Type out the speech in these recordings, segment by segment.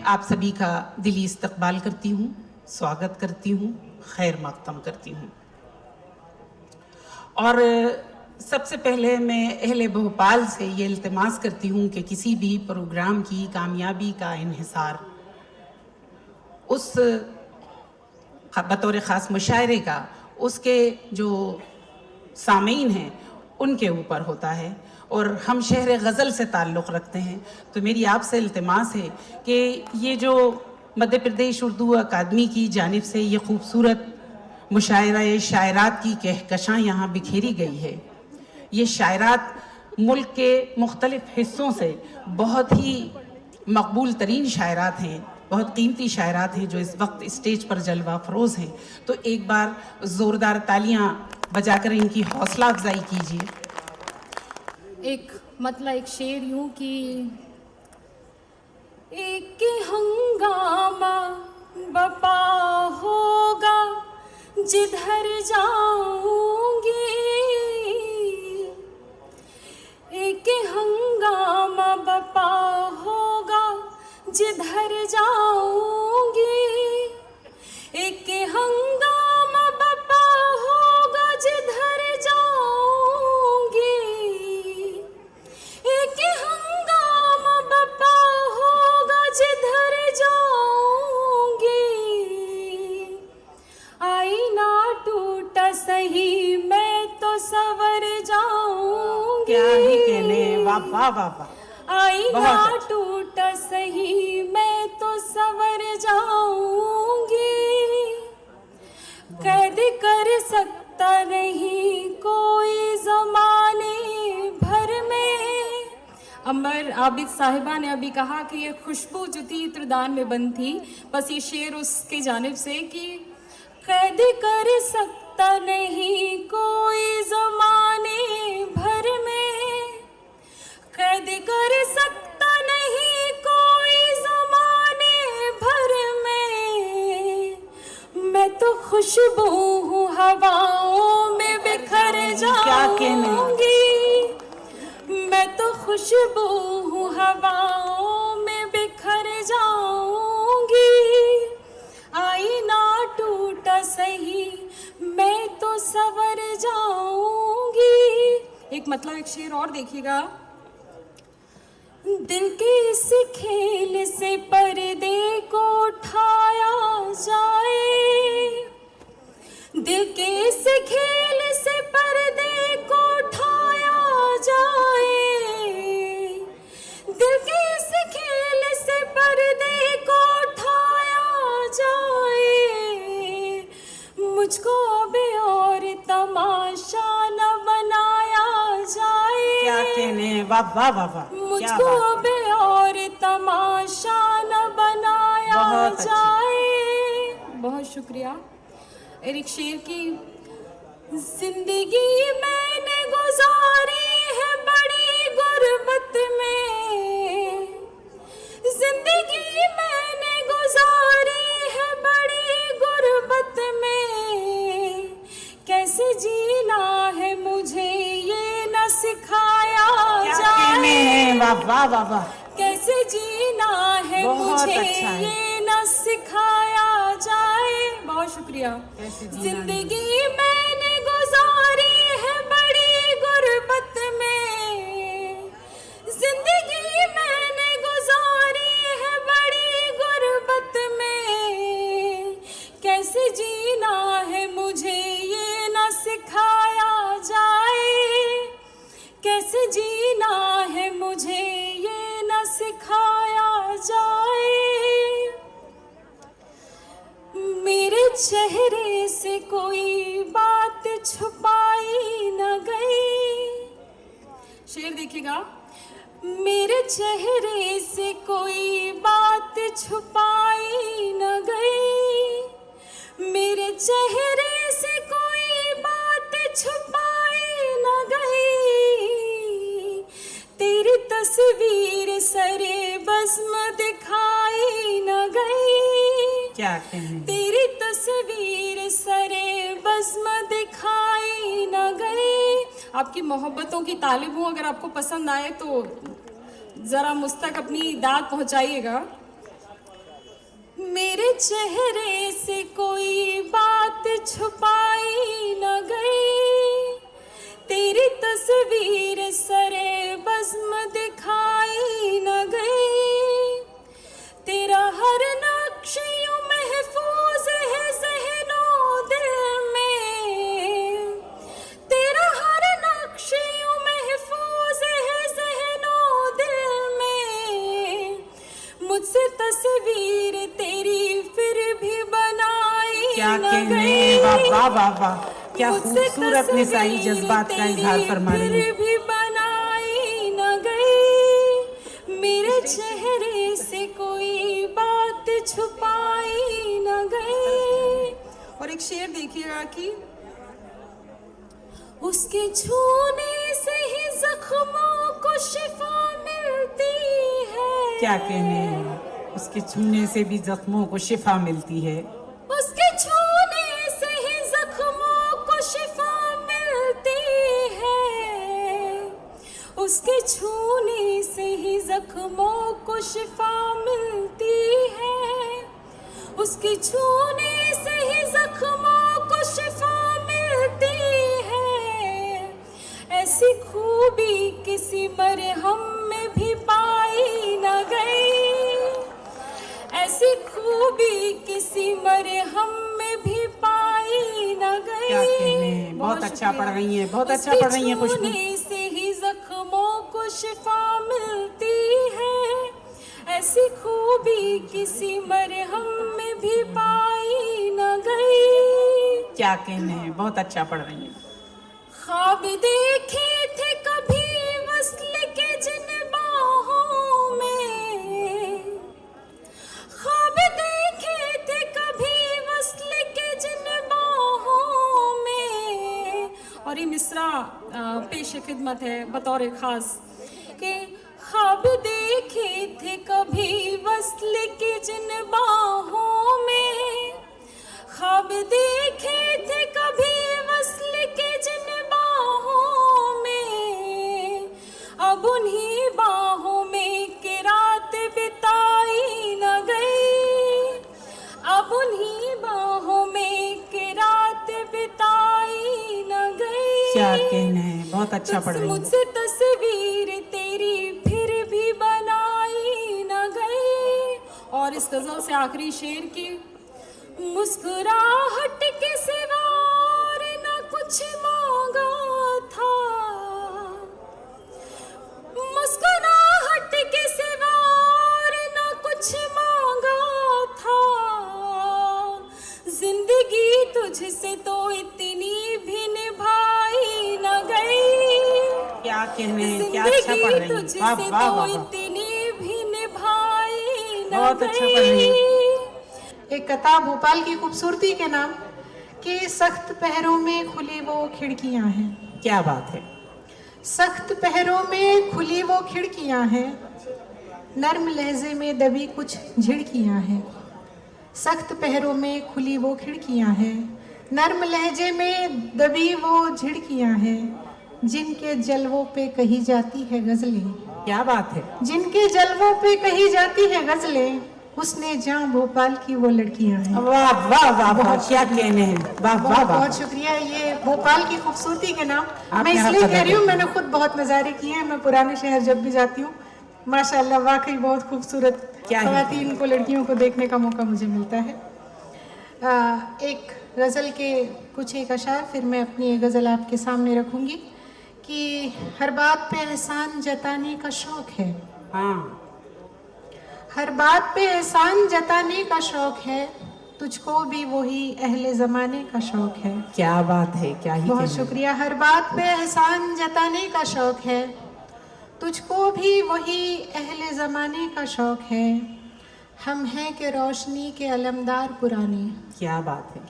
आप सभी का दिली इस्तकबाल करती हूँ, स्वागत करती हूँ, खैर मक़दम करती हूँ। और सबसे पहले मैं अहले भोपाल से ये इल्तिमास करती हूँ कि किसी भी प्रोग्राम की कामयाबी का इन्हिसार उस बतौर ख़ास मुशायरे का उसके जो सामीन हैं उनके ऊपर होता है, और हम शहर गज़ल से ताल्लुक़ रखते हैं। तो मेरी आपसे इल्तिमास है कि ये जो मध्य प्रदेश उर्दू अकादमी की जानिब से ये खूबसूरत मुशायरा शायरात की कहकशां यहाँ बिखेरी गई है, ये शायरात मुल्क के मुख्तलिफ़ हिस्सों से बहुत ही मकबूल तरीन शायरात हैं, बहुत कीमती शायरात हैं जो इस वक्त स्टेज पर जलवा फरोज़ हैं। तो एक बार ज़ोरदार तालियां बजाकर इनकी हौसला अफजाई कीजिए। एक शेर यूं कि एक हंगामा बपा होगा जिधर जाऊंगी, एक हंगामा बपा होगा जिधर जाऊंगी, एक हंगामा बपा होगा जिधर जाऊंगी, एक हंगामा बपा होगा जिधर जाऊंगी, आईना टूटा सही मैं तो सवर जाऊंगी। क्या ही कहने, वाह वाह वाह वाह। आईना टूटा सही मैं तो सवर जाऊंगी, कैद कर सकता नहीं कोई ज़माने भर में। अमर आबिद साहिबा ने अभी कहा कि ये खुशबू जो थी इत्रदान में बंद थी, बस ये शेर उसके जानिब से कि कैद कर सकता नहीं कोई ज़माने भर में, कैद कर सकता नहीं कोई ज़माने भर में, मैं तो खुशबू हूँ हवाओं में बिखर जाऊंगी, मैं तो खुशबू हूँ हवाओं में बिखर जाऊंगी, आईना टूटा सही मैं तो सवर जाऊंगी। एक शेर और देखिएगा। दिल के इस खेल से पर्दे को उठाया जाए, दिल के इस खेल से पर्दे को उठाया जाए, दिल के इस खेल से पर्दे को उठाया जाए, मुझको अब और तमाशा न बनाया जाए। क्या कहने, वाह वाह वाह वाह। मुझको अब और तमाशा न बनाया जाए। बहुत शुक्रिया। एक शेर की जिंदगी मैंने गुजारी है बड़ी गुर्बत में, जिंदगी मैंने गुजारी है बड़ी गुर्बत में, कैसे जीना है मुझे ये न सिखाया जाए। वाह वाह वाह वाह। कैसे जीना है मुझे ये न सिखाया जाए। बहुत शुक्रिया। जिंदगी मैंने गुजारी है बड़ी गुर्बत में, जिंदगी मैंने गुजारी है बड़ी गुर्बत में, कैसे जीना है मुझे ये न सिखाया जाए, कैसे जीना है मुझे ये न सिखाया जाए। मेरे चेहरे से कोई बात छुपाई न गई। शेर देखिएगा। मेरे चेहरे से कोई बात छुपाई न गई, मेरे चेहरे से कोई बात छुपाई न गई, तेरी तस्वीर सरे बज़्म दिखाई न गई। क्या कहने, तेरी तस्वीर सरे बज़्म दिखाई न गई। आपकी मोहब्बतों की तालिब हूँ, अगर आपको पसंद आए तो ज़रा मुझ तक अपनी दाद पहुँचाइएगा। मेरे चेहरे से कोई बात छुपाई न गई, तेरी तस्वीर सरे बज़्म दिखाई न गई, तेरा हर नक्श यूं महफूज है ज़हनो दिल में, तेरा हर नक्श यूं महफूज है ज़हनो दिल में, मुझसे तस्वीर तेरी फिर भी बनाई क्या न कहने, गई। वाह वाह वाह वाह, क्या मुझसे खूबसूरत निसाई तस्वीर जज्बात का इजहार तेरी फरमा रही फिर है। भी बनाई न गई, मेरे चेहरे से कोई बात छुपाई न गई। और एक शेर देखिएगा कि उसके छूने से ही जख्मों को शिफा मिलती है। क्या कहने, उसके छूने से भी जख्मों को शिफा मिलती है। उसके छूने से ही जख्मों को शिफा मिलती है, उसके छूने से ही जख्मों को शिफा मिलती है, उसके छूने से ही जख्मों को शिफा मिलती है, ऐसी खूबी किसी मरहम में भी पाई न गई, ऐसी खूबी किसी मरहम में भी पाई न गई। क्या कहने, बहुत अच्छा पढ़ रही हैं, बहुत अच्छा पढ़ रही हैं खुशबू। छूने से ही जख्मों को शिफा मिलती है, ऐसी खूबी किसी मरहम में भी पाई न गई। क्या कहने, बहुत अच्छा पढ़ रही हैं। ख्वाब देखे थे कभी वस्ल के जिन बाहों में, ख्वाब देखे थे कभी वस्ल के जिन बाहों में। और ये मिसरा पेश खिदमत है बतौर खास कि ख्वाब देखे थे कभी वस्ल के जिन बाहों में, ख्वाब देखे थे कभी वस्ल के जिन बाहों में, अब उन्हीं बाहों में कि रात बिताई न गई, अब उन्हीं बाहों में कि रात बिताई न गई। क्या कहने, बहुत अच्छा पढ़ रही हैं। मुझसे तस्वीर तेरी फिर भी बनाई न गई। और इस गजल से आखिरी शेर की, मुस्कुराहट के सिवा और न कुछ मांगा था, मुस्कुराहट के सिवा और न कुछ मांगा था, जिंदगी तुझसे तो इतनी भी निभाई न गई, क्या कहने, क्या अच्छा पढ़ रही हैं। तुझसे वाह वाह तो वाह, इतनी भी निभाई न बहुत अच्छा पढ़ रही हैं। एक कथा भोपाल की खूबसूरती के नाम कि सख्त पहरों में खुली वो खिड़कियां हैं। क्या बात है। सख्त पहरों में खुली वो खिड़कियां हैं, नर्म लहजे में दबी कुछ झिड़कियां हैं। सख्त पहरों में खुली वो खिड़कियां हैं, नर्म लहजे में दबी वो झिड़कियां हैं, जिनके जलवों पे कही जाती है गजलें। क्या बात है। जिनके जलवों पे कही जाती है गजलें, उसने जहाँ भोपाल की वो लड़कियां हैं। वाह वाह वाह वाह, क्या कहने हैं। वाह वाह वाह, बहुत शुक्रिया। ये भोपाल की खूबसूरती के नाम आप मैं यहाँ इसलिए पर कह रही हूँ, रहते मैंने खुद बहुत नज़ारे किए हैं। मैं पुराने शहर जब भी जाती हूँ, माशाल्लाह वाकई बहुत खूबसूरत क्या है? ख़वातीन को, लड़कियों को देखने का मौका मुझे मिलता है। एक गज़ल के कुछ एक अशार, फिर मैं अपनी एक गज़ल आपके सामने रखूँगी कि हर बात पे एहसान जताने का शौक़ है। हाँ, हर बात पे एहसान जताने का शौक़ है, तुझको भी वही अहले ज़माने का शौक़ है। क्या बात है, क्या ही बहुत कहने। शुक्रिया। हर बात पे एहसान जताने का शौक़ है, तुझको भी वही अहले ज़माने का शौक़ है। हम हैं कि रोशनी के अलमदार पुराने, क्या बात है।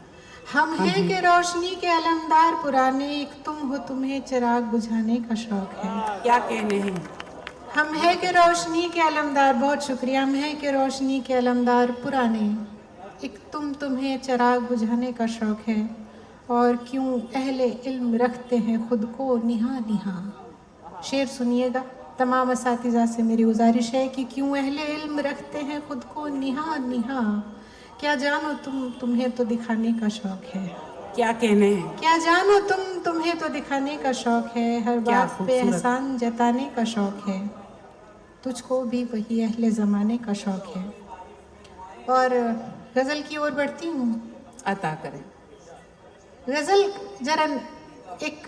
हम हैं कि रोशनी के अलमदार पुराने, एक तुम हो तुम्हें चिराग बुझाने का शौक़ है। क्या कहने हैं। हम हैं कि रोशनी के अलमदार, बहुत शुक्रिया। हम हैं कि रोशनी के अलमदार पुराने, एक तुम्हें चिराग बुझाने का शौक़ है। और क्यों अहले इल्म रखते हैं खुद को निहा निहा। शेर सुनिएगा। तमाम असातिज़ा से मेरी गुजारिश है कि क्यों अहले इल्म रखते हैं खुद को निहा निहा, क्या जानो तुम्हें तो दिखाने का शौक है। क्या कहने हैं। क्या जानो तुम्हें तो दिखाने का शौक है। हर क्या बात पे खूबसूरत। एहसान जताने का शौक है। तुझको भी वही अहले ज़माने का शौक है। और गज़ल की ओर बढ़ती हूँ। अता करें। गज़ल जरा एक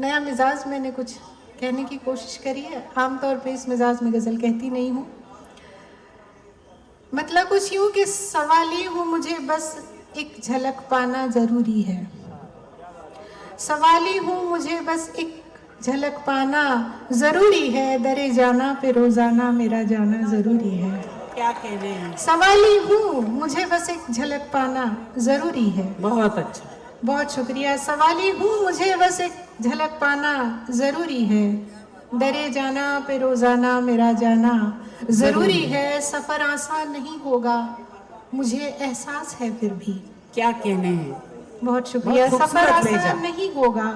नया मिजाज मैंने कुछ कहने की कोशिश करी है। आमतौर पे इस मिजाज में गज़ल कहती नहीं हूँ। मतलब कुछ यूँ कि सवाली हूँ, मुझे बस एक झलक पाना ज़रूरी है। सवाली हूँ, मुझे बस एक झलक पाना ज़रूरी है। दरे जाना पे रोज़ाना मेरा जाना ज़रूरी है। क्या कहने हैं। सवाली हूँ, मुझे बस एक झलक पाना ज़रूरी है। बहुत अच्छा। बहुत शुक्रिया। सवाली हूँ, मुझे बस एक झलक पाना ज़रूरी है। दरे जाना पे रोज़ाना मेरा जाना ज़रूरी है। सफ़र आसान नहीं होगा, मुझे एहसास है फिर भी। क्या कहने हैं। बहुत शुक्रिया। बहुत सफ़र खूबसूरत भेजा। आसान नहीं होगा,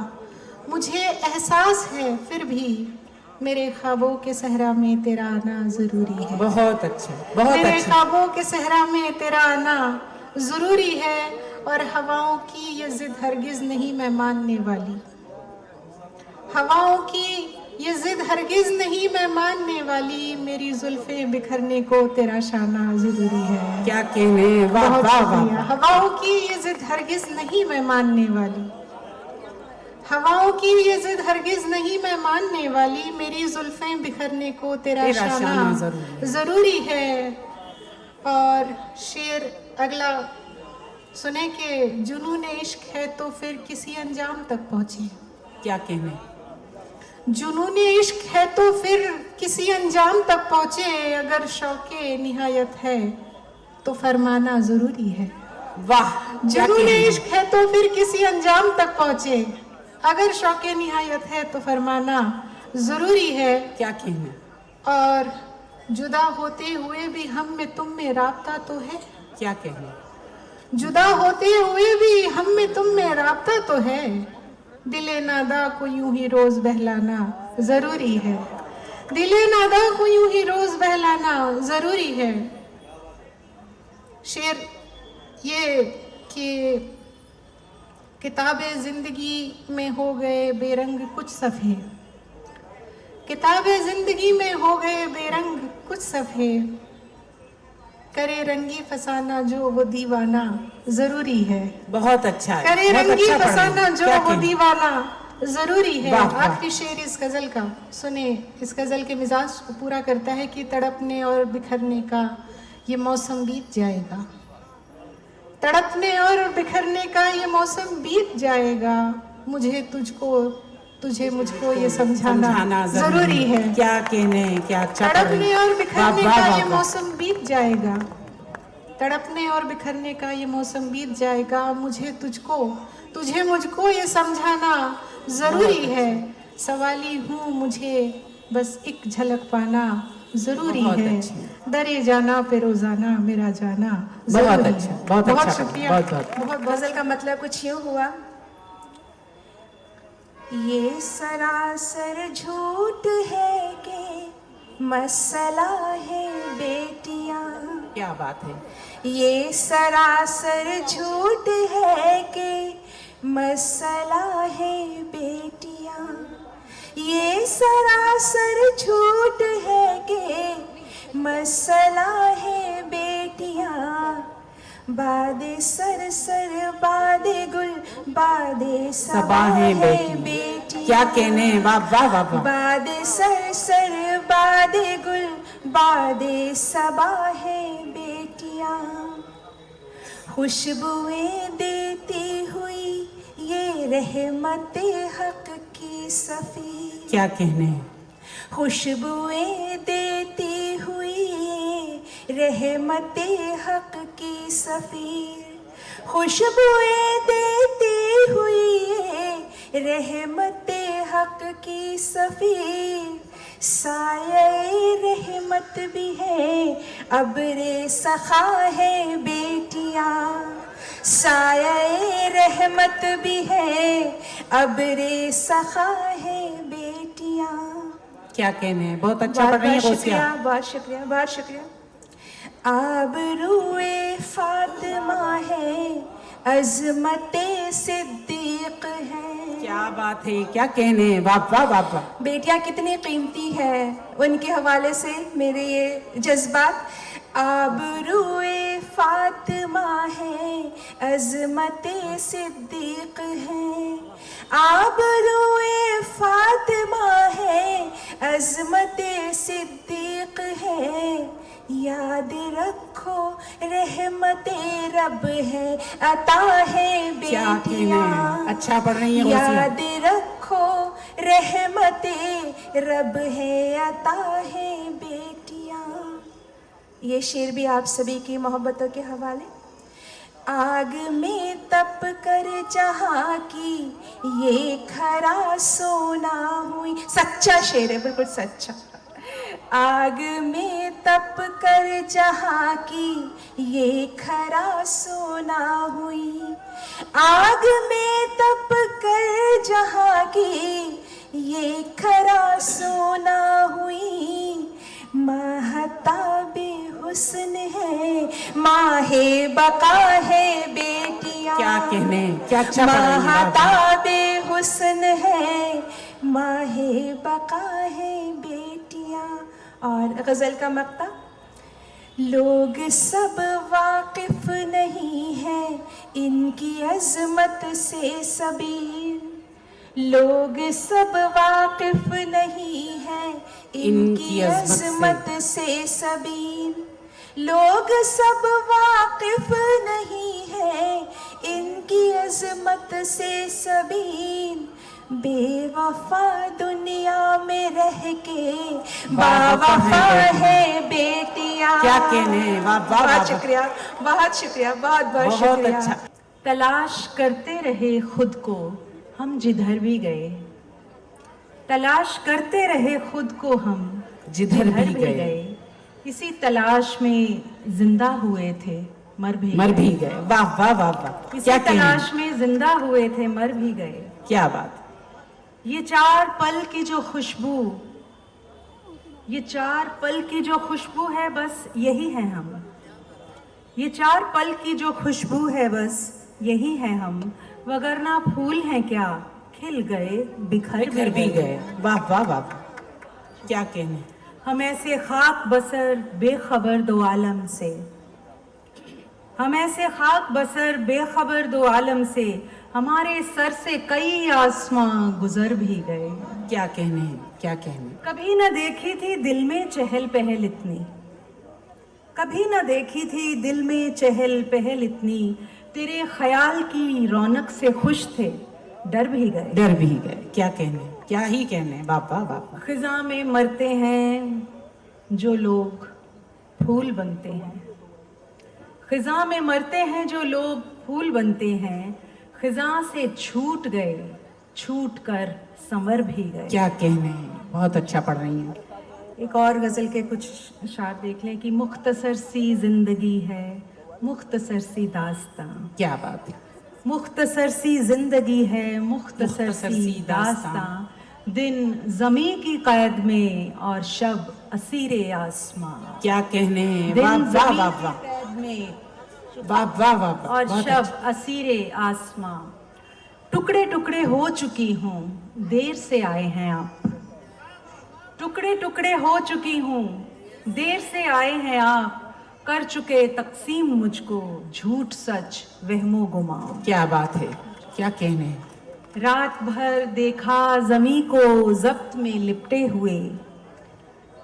मुझे एहसास है फिर भी। मेरे ख्वाबों के सहरा में तेरा आना ज़रूरी है। बहुत अच्छा। बहुत मेरे अच्छा। ख्वाबों के सहरा में तेरा आना ज़रूरी है। और हवाओं की ये जिद हरगिज़ नहीं मैं मानने वाली। हवाओं की ये जिद हरगिज़ नहीं मैं मानने वाली। मेरी जुल्फें बिखरने को तेरा शाना ज़रूरी है। क्या कहने हैं। वाह बहुत वाह शुक्रिया। वाह। हवाओं की ये जिद हरगिज़ नहीं मैं मानने वाली। हवाओं की ये जिद हरगिज़ नहीं मैं मानने वाली। मेरी जुल्फें बिखरने को तेरा शाना ज़रूरी है। और शेर अगला सुने कि जुनून इश्क है तो फिर किसी अंजाम तक पहुँचे। क्या कहने। जुनून इश्क है तो फिर किसी अंजाम तक पहुँचे। अगर शौक़े निहायत है तो फरमाना ज़रूरी है। वाह। क्या जुनून कहने हैं। इश्क है तो फिर किसी अंजाम तक पहुँचे। अगर शौक़े निहायत है तो फरमाना ज़रूरी है। क्या कहने। और जुदा होते हुए भी हम में तुम में राब्ता तो है। क्या कहने। जुदा होते हुए भी हम में तुम में राब्ता तो है। दिले नादा को यूं ही रोज बहलाना ज़रूरी है। दिले नादा को यूं ही रोज बहलाना ज़रूरी है। शेर ये कि किताबे ज़िंदगी में हो गए बेरंग कुछ सफ़े। किताबे ज़िंदगी में हो गए बेरंग कुछ सफ़े। करे रंगी फसाना जो वो दीवाना ज़रूरी है। बहुत अच्छा है। करे बहुत रंगी अच्छा पढ़ रहे हैं। फसाना जो क्या वो कहने। दीवाना ज़रूरी है। वाह, वाह। आखिरी शेर इस गज़ल का सुने। इस गज़ल के मिजाज को पूरा करता है कि तड़पने और बिखरने का ये मौसम बीत जाएगा। तड़पने और बिखरने का ये मौसम बीत जाएगा। मुझे तुझको तुझे मुझको ये समझाना ज़रूरी है। क्या कहने। क्या अच्छा पढ़ रहे तड़पने हैं। और बिखरने वाह, का वाह, ये वाह। मौसम बीत जाएगा। तड़पने और बिखरने का ये मौसम बीत जाएगा। मुझे तुझको तुझे मुझको ये समझाना ज़रूरी है। सवाली हूँ, मुझे बस एक झलक पाना ज़रूरी बहुत है। अच्छी। दरे जाना पे रोज़ाना मेरा जाना बहुत ज़रूरी अच्छा, है। बहुत अच्छा, शुक्रिया। बहुत, बहुत। बहुत गजल का मतलब कुछ यूं हुआ। ये सरासर झूठ है कि मसला है बेटियां। क्या बात है। ये सरासर झूठ है कि मसला है बेटियां। ये सरासर झूठ है कि मसला है बेटियां। बादे सर सर बादे गुल बादे सबा है बेटियां। क्या कहने। वाह वाह वाह वाह। बादे सर सर बादे गुल बादे सबा है बेटियां। खुशबुएं देती हुई ये रहमते हक की सफी। क्या कहने। खुशबुएं देती हुई रहमते हक की सफीर। खुशबुएं देती हुई रहमते हक की सफीर। साये रहमत भी है अब्रे सखा है बेटियां। साये रहमत भी है अब्रे सखा है बेटियां। क्या कहने। बहुत अच्छा पढ़ रही है। बहुत शुक्रिया, बहुत शुक्रिया, बहुत शुक्रिया। आबरूए फातिमा है, अजमते सिद्दीक है। क्या बात है, क्या कहने, वाह वाह वाह वाह। बेटियां कितनी कीमती है, उनके हवाले से मेरे ये जज्बात। आबरूए फातिमा है, अजमते सिद्दीक है। आबरूए फातिमा है, अजमते सिद्दीक है। याद रखो रहमते रब है, अता है क्या कहने, बेटियां। अच्छा पढ़ रही है गौसिया। याद रखो रहमते रब है, अता है बेटियां। ये शेर भी आप सभी की मोहब्बतों के हवाले। आग में तप कर जहाँ की ये खरा सोना हुई। सच्चा शेर है, बिल्कुल सच्चा। आग में तप कर जहाँ की ये खरा सोना हुई। आग में तप कर जहाँ की ये खरा सोना हुई। महताबे हुस्न है, माहे बका है बेटियां। क्या कहने, क्या अच्छा पढ़ रही है, वाह, वाह। महताबे हुस्न है, माहे बका है बेटियां। और गजल का मक्ता। लोग सब वाकिफ नहीं है इनकी अजमत से सभी। लोग सब वाकिफ नहीं है इनकी अजमत से सभी। लोग सब वाकिफ नहीं है इनकी अजमत से सभी। बेवफा दुनिया में रह के बावफा है बेटियां। क्या कहने, वाह वाह वाह, बहुत शुक्रिया, बहुत शुक्रिया, बहुत बहुत बहुत शुक्रिया। अच्छा। तलाश करते रहे खुद को हम जिधर भी गए। तलाश करते रहे खुद को हम जिधर भी गए। इसी तलाश में जिंदा हुए थे, मर भी गए। वाह वाह वाह वाह, इसी क्या कहने, तलाश में जिंदा हुए थे, मर भी गए। क्या बात। ये चार पल की जो खुशबू, ये चार पल की जो खुशबू है, बस यही है हम। ये चार पल की जो खुशबू है, बस यही है हम। वगरना फूल हैं क्या, खिल गए बिखर भी गए। वाह वाह वाह, क्या कहने। हम ऐसे खाक बसर बेखबर दो आलम से। हम ऐसे खाक बसर बेखबर दो आलम से। हमारे सर से कई आसमां गुजर भी गए। क्या कहने, क्या कहने। कभी न देखी थी दिल में चहल पहल इतनी। कभी न देखी थी दिल में चहल पहल इतनी। तेरे ख्याल की रौनक से खुश थे, डर भी गए। क्या कहने, क्या ही कहने, बाबा बाबा। खिजा में मरते हैं जो लोग फूल बनते हैं। खिजा में मरते हैं जो लोग फूल बनते हैं। खिजा से छूट गए, छूट कर संवर भी गए। क्या कहने, बहुत अच्छा पढ़ रही हैं। एक और गज़ल के कुछ शार देख लें कि मुख्तसर सी जिंदगी है, मुख्तसर सी दास्तां। क्या बात है। मुख्तसर सी जिंदगी है, मुख्तसर सी दास्तां। दिन ज़मी की कैद में और शब असीरे आसमां। क्या कहने, दिन वाह वाह ज़मी वाह की वाह, कैद में वाह वाह वाह, और बहुत शब अच्छा। असीरे आसमां। टुकड़े टुकड़े हो चुकी हूँ, देर से आए हैं आप। टुकड़े टुकड़े हो चुकी हूँ, देर से आए हैं आप। कर चुके तकसीम मुझको झूठ सच वहमो गुमा। क्या बात है, क्या कहने। रात भर देखा ज़मी को ज़ब्त में लिपटे हुए।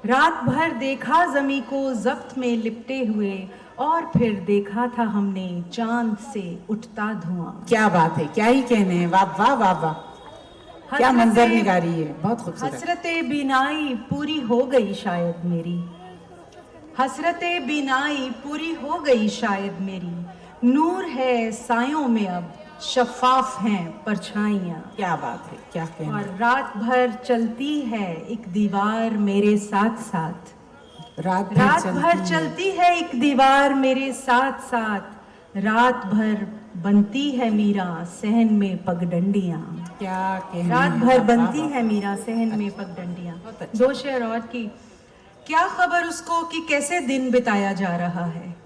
रात भर देखा ज़मी को ज़ब्त में लिपटे हुए। और फिर देखा था हमने चांद से उठता धुआं। क्या बात है, क्या ही कहने, वाह वाह वाह वाह, क्या मंजर निगारी है, बहुत खूबसूरत। हसरते बिनाई पूरी हो गई शायद मेरी। हसरते बिनाई पूरी हो गई शायद मेरी। नूर है सायों में अब, शफाफ हैं परछाइयाँ। क्या बात है, क्या कहने। और रात भर चलती है एक दीवार मेरे साथ साथ। रात भर चलती है एक दीवार मेरे साथ साथ। रात भर बनती है मीरा सहन में पगडंडियाँ। क्या कहने। रात भर बनती है मीरा सहन में पगडंडियाँ। दो शेर और की क्या खबर उसको कि कैसे दिन बिताया जा रहा है,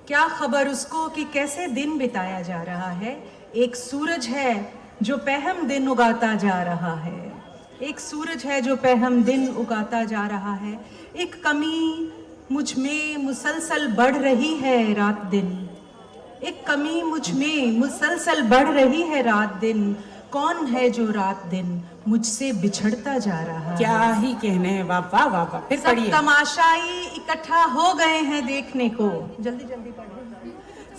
क्या खबर उसको कि कैसे दिन बिताया जा रहा है। एक सूरज है जो पहम दिन उगाता जा रहा है, एक सूरज है जो पहम दिन उगाता जा रहा है। एक कमी मुझ में मुसलसल बढ़ रही है रात दिन, एक कमी मुझ में मुसलसल बढ़ रही है रात दिन। कौन है जो रात दिन मुझसे बिछड़ता जा रहा है। क्या ही कहने हैं, वाह वाह वाह वाह। फिर सब पढ़िए। तमाशाई इकट्ठा हो गए हैं देखने को, जल्दी जल्दी पढ़िए।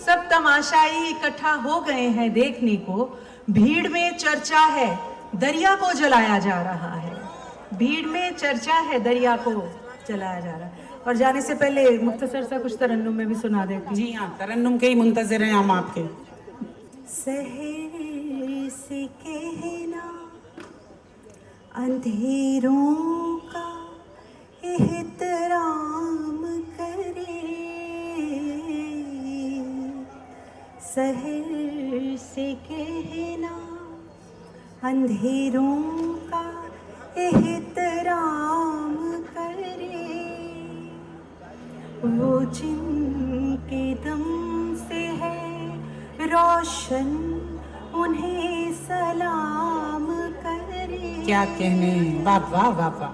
सब तमाशाई इकट्ठा हो गए हैं देखने को, भीड़ में चर्चा है दरिया को जलाया जा रहा है, भीड़ में चर्चा है दरिया को जलाया जा रहा है। और जाने से पहले मुख्तसर सा कुछ तरन्नुम में भी सुना देती हूँ। जी हाँ, तरन्नुम के ही मुंतजिर हैं हम आपके। सहर से कहना अंधेरों का एहतराम करे, सहर से कहना अंधेरों का एहतराम करे। वो जिनके दम से है रोशन उन्हें सलाम करे। क्या कहने हैं, वाह वाह वाह वाह।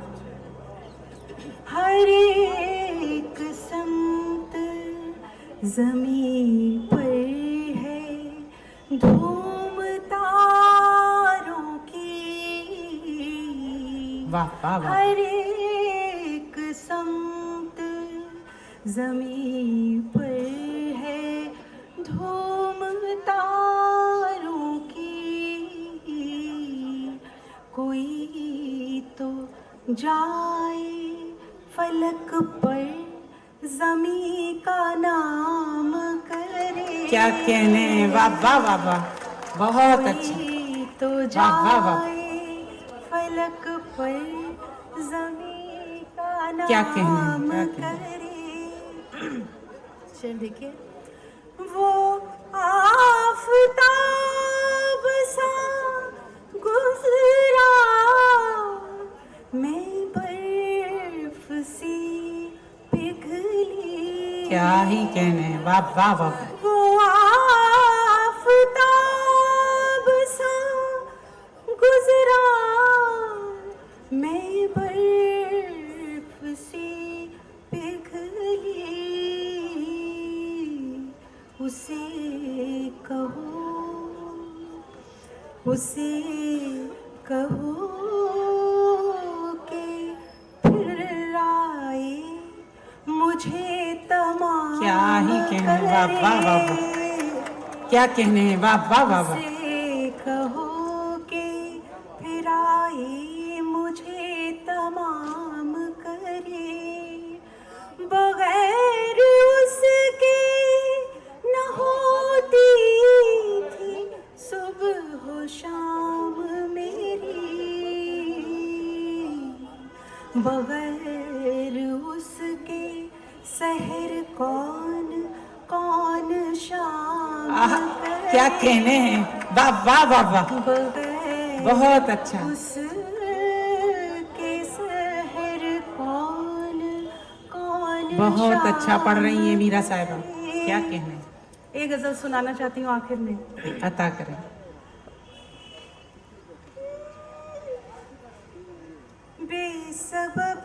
हर एक संत ज़मीं पर है धूम तारों की, वाह वाह वाह। हर एक संत ज़मीं पर है धूम तारों की। कोई तो जाए फलक पर ज़मीं का नाम करे। क्या कहने हैं, वाह वाह वाह वाह। बहुत अच्छा। कोई तो वाह वाह वाह। जाए फलक पर ज़मीं का नाम क्या कहने हैं, क्या कहने करे। शेर देखिए। वो आफताब सा गुजरा मैं बर्फ सी पिघली। क्या ही कहने हैं, वाह वाह वाह वाह। वो आफताब सा गुजरा मैं बर्फ सी पिघली। उसे कहो, उसे कहो कि फिर आए मुझे तमाम क्या ही कहने हैं, वाह वाह वाह वाह। क्या कहने हैं, वाह वाह वाह वाह। उसे कहो कि फिर आए मुझे तमाम करे। बगैर उसके न होती थी सुबह हो शाम मेरी, बगैर उसके सहर कौन कौन शाम आह, करे। क्या कहने हैं, वाह वाह वाह वाह। बगैर बहुत अच्छा। उसके सहर कौन कौन बहुत अच्छा शाम पढ़ रही हैं मीरा साहिबा। क्या कहने हैं, एक गजल सुनाना चाहती हूँ आखिर में। अता करें। बेसबब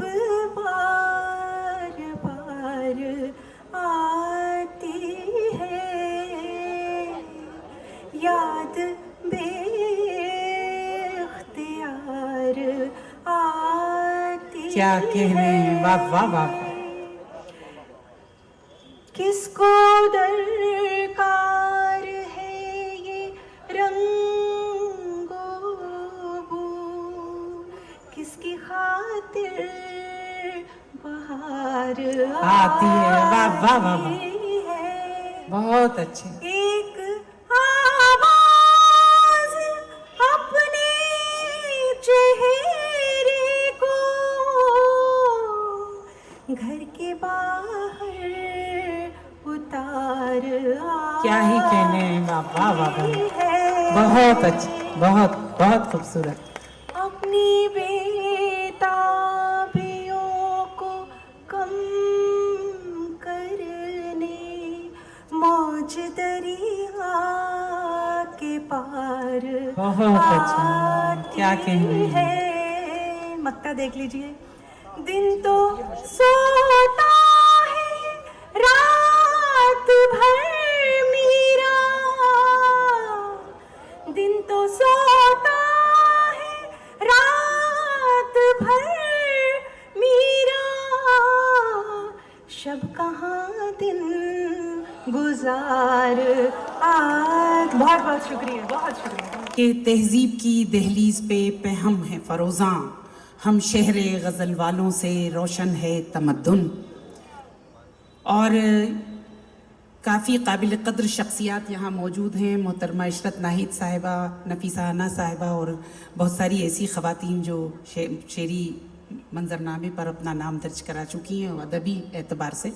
बार बार आती है याद, बेख्तियार आती क्या कहने हैं, वाह वाह वाह। किसको दरकार है ये रंगो बू, किसकी खातिर बहार आती है, वाह वाह वाह वाह। है। बहुत अच्छे। एक आवाज अपने चेहरे को घर के बाहर उतार क्या ही कहने हैं, वाह वाह वाह वाह। है। बहुत अच्छे, बहुत बहुत खूबसूरत। अपनी बेताबियों को दरिया के पार बहुत अच्छा, क्या कहने हैं। है। मक्ता देख लीजिए। दिन तो सोता है रात भर मीरा, दिन तो सोता है रात भर मीरा, शब कहाँ दिन गुजार आज। बहुत बहुत शुक्रिया, बहुत शुक्रिया। कि तहजीब की दहलीज पे पहम है फरोज़ां, हम शहर गज़ल वालों से रोशन है तमद्दुन। और काफ़ी काबिल क़द्र शख्सियात यहाँ मौजूद हैं, मोहतरमा इशरत नाहिद साहिबा, नफीसा अना साहिबा और बहुत सारी ऐसी ख़वातीन जो शेरी मंजरनामे पर अपना नाम दर्ज करा चुकी हैं अदबी एतबार से।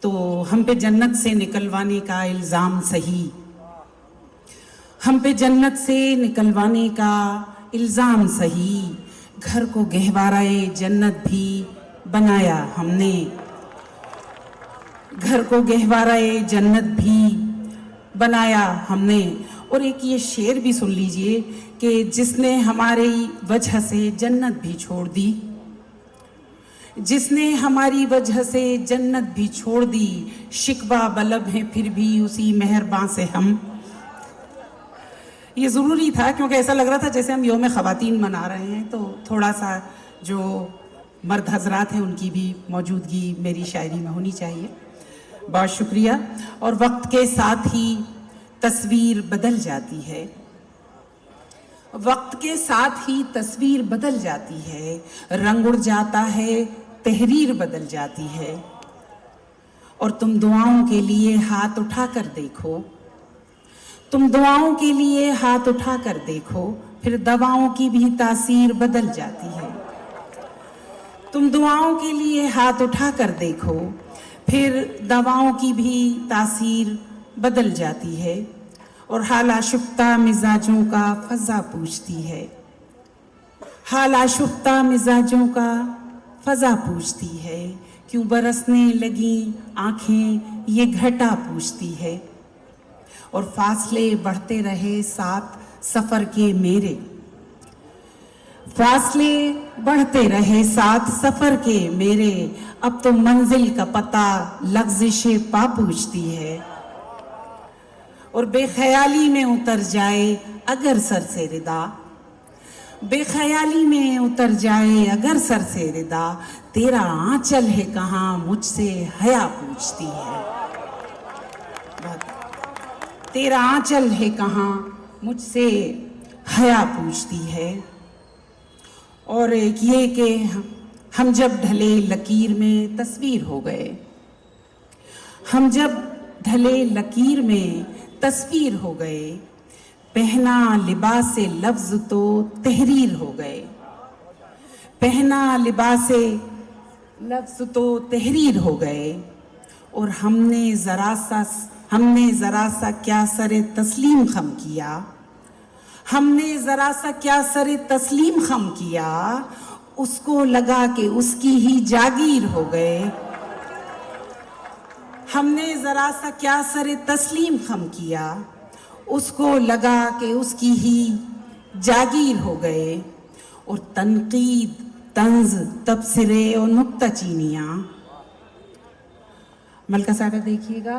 तो हम पे जन्नत से निकलवाने का इल्ज़ाम सही, हम पे जन्नत से निकलवाने का इल्ज़ाम सही, घर को गहवाराए जन्नत भी बनाया हमने, घर को गहवाराए जन्नत भी बनाया हमने। और एक ये शेर भी सुन लीजिए कि जिसने हमारी वजह से जन्नत भी छोड़ दी, जिसने हमारी वजह से जन्नत भी छोड़ दी, शिकवा बलब है फिर भी उसी मेहरबान से हम। ये ज़रूरी था क्योंकि ऐसा लग रहा था जैसे हम यौम ख़वातीन मना रहे हैं, तो थोड़ा सा जो मर्द हजरात हैं उनकी भी मौजूदगी मेरी शायरी में होनी चाहिए। बहुत शुक्रिया। और वक्त के साथ ही तस्वीर बदल जाती है, वक्त के साथ ही तस्वीर बदल जाती है, रंग उड़ जाता है, तहरीर बदल जाती है। और तुम दुआओं के लिए हाथ उठा कर देखो, तुम दुआओं के लिए हाथ उठा कर देखो, फिर दवाओं की भी तासीर बदल जाती है। तुम दुआओं के लिए हाथ उठा कर देखो, फिर दवाओं की भी तासीर बदल जाती है। और हाल आशुफ्ता मिजाजों का फजा पूछती है, हाल आशुफ्ता मिजाजों का फजा पूछती है, क्यों बरसने लगी आंखें ये घटा पूछती है। और फासले बढ़ते रहे साथ सफर के मेरे, फासले बढ़ते रहे साथ सफर के मेरे, अब तो मंजिल का पता लग़्ज़िशे पा पूछती है। और बेख्याली में उतर जाए अगर सर से रिदा, बेख्याली में उतर जाए अगर सर से रिदा, तेरा आंचल है कहाँ मुझसे हया पूछती है। तेरा आंचल है कहाँ मुझसे हया पूछती है। और एक ये कि हम जब ढले लकीर में तस्वीर हो गए, हम जब ढले लकीर में तस्वीर हो गए, पहना लिबास लफ्ज तो तहरीर हो गए, पहना लिबास लफ्ज तो तहरीर हो गए। और हमने ज़रा सा क्या सरे तस्लीम खम किया, हमने ज़रा सा क्या सरे तस्लीम खम किया, उसको लगा कि उसकी ही जागीर हो गए। हमने ज़रा सा क्या सरे तस्लीम खम किया, उसको लगा कि उसकी ही जागीर हो गए। और तनकीद तंज तबसरे और नुक्ता चीनियाँ, मलका साहब देखिएगा,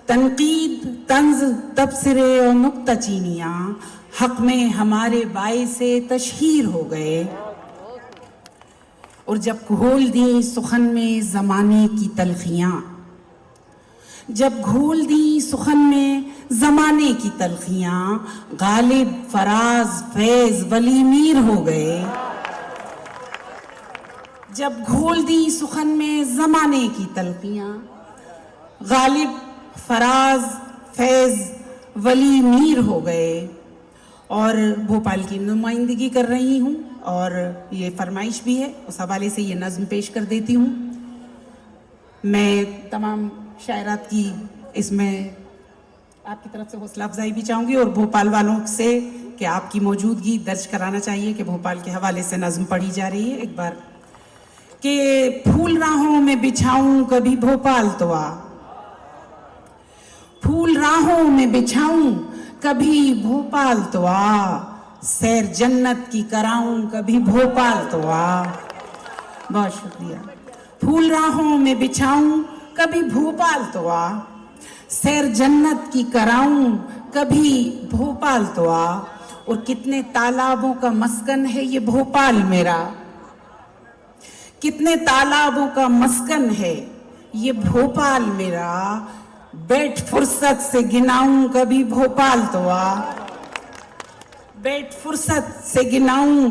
तनकीद तंज तबसरे और नुक्ता चीनियाँ हक में हमारे बाई से तशहीर हो गए। और जब घोल दी सुखन में ज़माने की तलखियाँ, जब घोल दी सुखन में ज़माने की तलखियाँ, गालिब फराज फैज़ वली मीर हो गए। जब घोल दी सुखन में ज़माने की तलखियाँ, गालिब फराज फैज़ वली मीर हो गए। और भोपाल की नुमाइंदगी कर रही हूँ और ये फरमाइश भी है, उस हवाले से ये नज़्म पेश कर देती हूँ। मैं तमाम शायरात की इसमें आपकी तरफ से हौसला अफजाई भी चाहूँगी और भोपाल वालों से कि आपकी मौजूदगी दर्ज कराना चाहिए कि भोपाल के हवाले से नज़्म पढ़ी जा रही है। एक बार कि फूल राहों में बिछाऊं कभी भोपाल तो आ, फूल राहों में बिछाऊं कभी भोपाल तो आ, सैर जन्नत की कराऊं कभी भोपाल तो आ। बहुत शुक्रिया। फूल राहों में बिछाऊं कभी भोपाल तो आ, सैर जन्नत की कराऊं कभी भोपाल तो आ। और कितने तालाबों का मस्कन है ये भोपाल मेरा, कितने तालाबों का मस्कन है ये भोपाल मेरा। बैठ फुर्सत से गिनाऊं कभी भोपाल तो आ, बैठ फुर्सत से गिनाऊं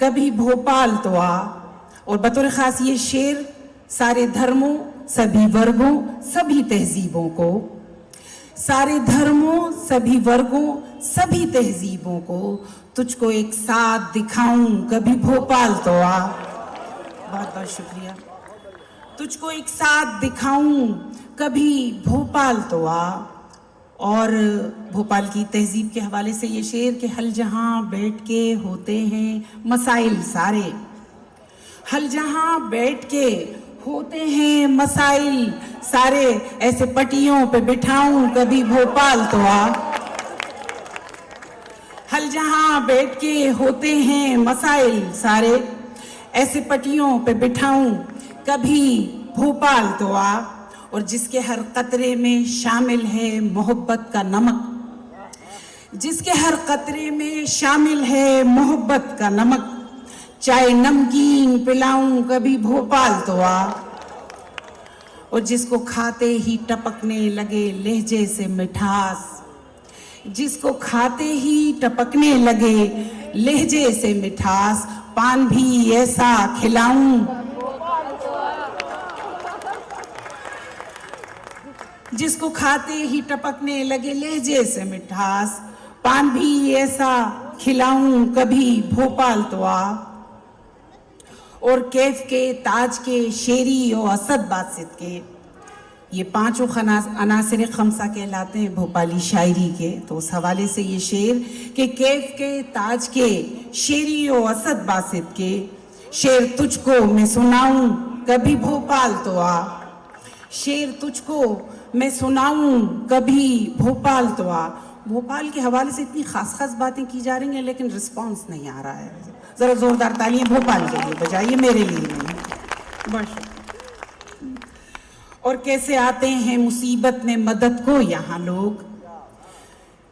कभी भोपाल तो आ। और बतौर खास ये शेर सारे धर्मों, सभी वर्गों, सभी तहजीबों को, सारे धर्मों, सभी वर्गों, सभी तहजीबों को तुझको एक साथ दिखाऊं कभी भोपाल तो आ। बहुत बहुत शुक्रिया। तुझको एक साथ दिखाऊं कभी भोपाल तो आ। और भोपाल की तहजीब के हवाले से ये शेर कि हल जहां बैठ के होते हैं मसाइल सारे, हल जहां बैठ के होते हैं मसाइल सारे, ऐसे पटियों पे बिठाऊं कभी भोपाल तो आ। हल जहां बैठ के होते हैं मसाइल सारे, ऐसे पटियों पे बिठाऊं कभी भोपाल तो आ। और जिसके हर कतरे में शामिल है मोहब्बत का नमक, जिसके हर कतरे में शामिल है मोहब्बत का नमक, चाहे नमकीन पिलाऊं कभी भोपाल तो आ। और जिसको खाते ही टपकने लगे लहजे से मिठास, जिसको खाते ही टपकने लगे लहजे से मिठास, पान भी ऐसा खिलाऊं, जिसको खाते ही टपकने लगे लहजे से मिठास, पान भी ऐसा खिलाऊं कभी भोपाल तो आ। और कैफ के, ताज के, शेरी और असद बासित के, ये पांचों अनासिर खमसा कहलाते हैं भोपाली शायरी के। तो उस हवाले से ये शेर कि कैफ के, ताज के, शेरी और असद बासित के, शेर तुझको मैं सुनाऊं कभी भोपाल तो आ, शेर तुझको मैं सुनाऊं कभी भोपाल तो आ। भोपाल के हवाले से इतनी खास खास बातें की जा रही हैं लेकिन रिस्पांस नहीं आ रहा है। जरा जोरदार तालियां भोपाल के लिए बजाइए, मेरे लिए नहीं। बस। और कैसे आते हैं मुसीबत में मदद को यहाँ लोग,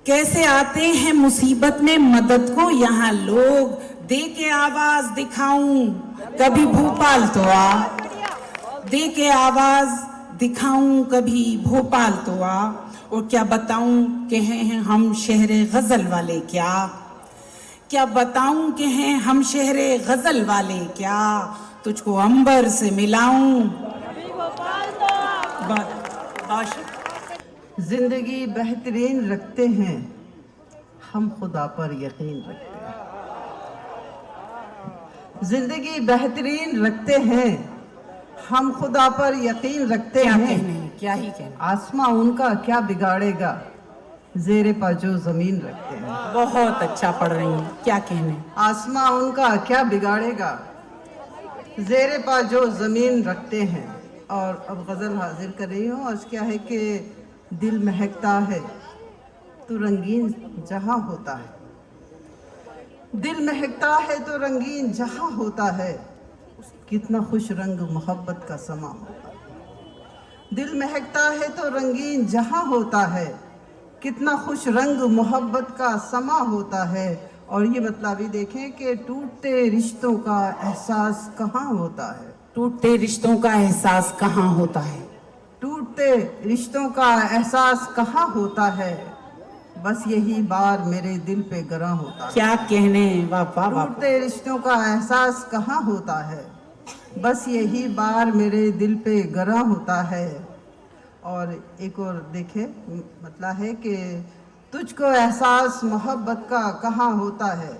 कैसे आते हैं मुसीबत में मदद को यहाँ लोग, दे के आवाज दिखाऊं कभी भोपाल तो आ, दे के आवाज दिखाऊं कभी भोपाल तो आ। और क्या बताऊं कि हैं हम शहरे गजल वाले, क्या बताऊं कि हैं हम शहरे गजल वाले, क्या तुझको अंबर से मिलाऊं। जिंदगी बेहतरीन रखते हैं, हम खुदा पर यकीन रखते हैं। जिंदगी बेहतरीन रखते हैं, हम खुदा पर यकीन रखते हैं। क्या ही कहने। आसमां उनका क्या बिगाड़ेगा, जेरे पा जो जमीन रखते हैं। बहुत अच्छा पढ़ रही हैं, क्या कहने। आसमां उनका क्या बिगाड़ेगा, जेरे पा जो जमीन रखते हैं। और अब गज़ल हाजिर कर रही हूँ। और क्या है कि दिल महकता है तो रंगीन जहाँ होता है, दिल महकता है तो रंगीन जहाँ होता है, कितना खुश रंग मोहब्बत का समा होता है। दिल महकता है तो रंगीन जहाँ होता है, कितना खुश रंग मोहब्बत का समा होता है। और ये मतलब भी देखें कि टूटते रिश्तों का एहसास कहाँ होता है, टूटते रिश्तों का एहसास कहाँ होता है, टूटते रिश्तों का एहसास कहाँ होता है, बस यही बार मेरे दिल पे गरा होता है। क्या कहने। वाह वाह वाह। टूटते रिश्तों का एहसास कहाँ होता है, बस यही बार मेरे दिल पे गरा होता है। और एक और देखे मतलब है कि तुझको एहसास मोहब्बत का कहाँ होता है,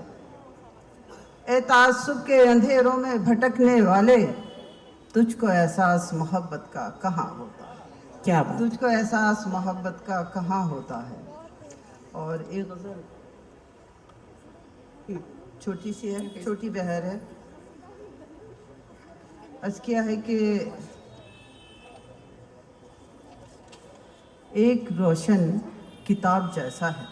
ए तासुब के अंधेरों में भटकने वाले, तुझको एहसास मोहब्बत का कहाँ होता है। क्या बात। तुझको एहसास मोहब्बत का कहाँ होता है। और एक गज़ल छोटी सी है, छोटी बहर है। अर्ज़ किया है कि एक रोशन किताब जैसा है,